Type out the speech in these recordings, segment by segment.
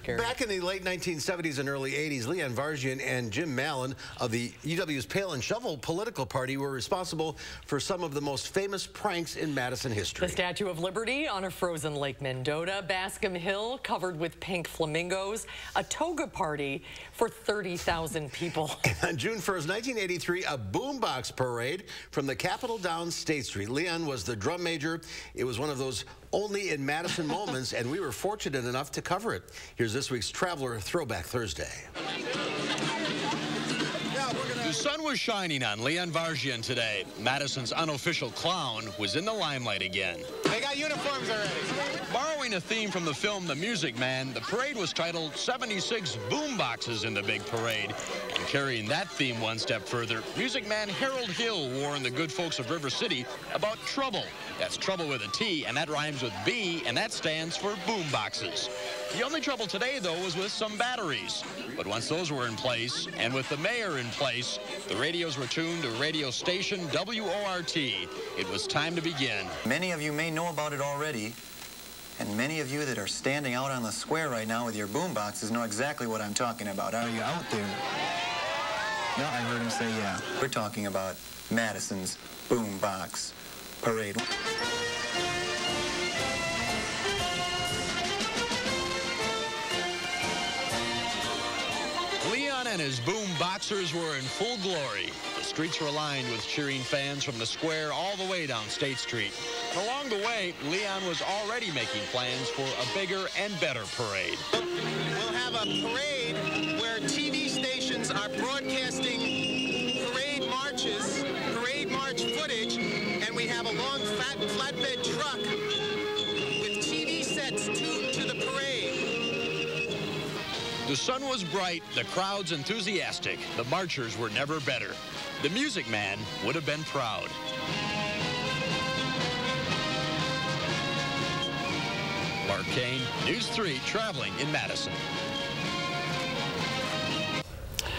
Gary. Back in the late 1970s and early 80s, Leon Vargian and Jim Mallon of the UW's Pail and Shovel political party were responsible for some of the most famous pranks in Madison history. The Statue of Liberty on a frozen Lake Mendota, Bascom Hill covered with pink flamingos, a toga party for 30,000 people. And on June 1st, 1983, a Boombox Parade from the Capitol down State Street. Leon was the drum major. It was one of those only in Madison moments, and we were fortunate enough to cover it. Here's this week's Traveler Throwback Thursday. The sun was shining on Leon Vargian today. Madison's unofficial clown was in the limelight again. They got uniforms already. Borrowing a theme from the film The Music Man, the parade was titled 76 Boomboxes in the Big Parade. And carrying that theme one step further, Music Man Harold Hill warned the good folks of River City about trouble. That's trouble with a T, and that rhymes with B, and that stands for boomboxes. The only trouble today, though, was with some batteries. But once those were in place, and with the mayor in place, the radios were tuned to radio station WORT. It was time to begin. Many of you may know about it already, and many of you that are standing out on the square right now with your boomboxes know exactly what I'm talking about. Are you out there? Yeah, I heard him say yeah. We're talking about Madison's Boombox Parade. Leon and his boom boxers were in full glory. The streets were lined with cheering fans from the square all the way down State Street. And along the way, Leon was already making plans for a bigger and better parade. We'll have a parade where TV stations are broadcasting parade marches, parade march footage, and we have a long flatbed truck with TV sets tuned to the parade. The sun was bright, the crowds enthusiastic, the marchers were never better. The Music Man would have been proud. Mark Kane, News 3, traveling in Madison.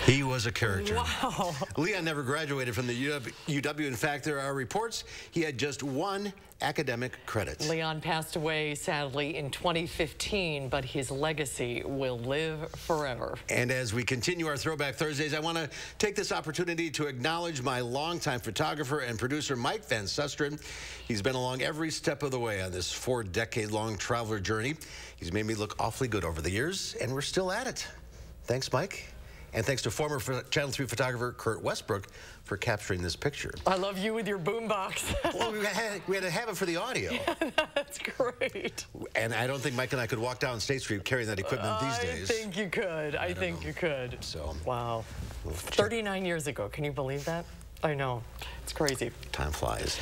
He was a character. Wow. Leon never graduated from the UW. In fact, there are reports he had just one academic credit. Leon passed away, sadly, in 2015, but his legacy will live forever. And as we continue our Throwback Thursdays, I want to take this opportunity to acknowledge my longtime photographer and producer, Mike Van Susteren. He's been along every step of the way on this 4-decade-long traveler journey. He's made me look awfully good over the years, and we're still at it. Thanks, Mike. And thanks to former Channel 3 photographer Kurt Westbrook for capturing this picture. I love you with your boombox. Well, we had to have it for the audio. Yeah, that's great. And I don't think Mike and I could walk down State Street carrying that equipment these days. I think you could. I think you could. So, wow. 39 years ago. Can you believe that? I know. It's crazy. Time flies.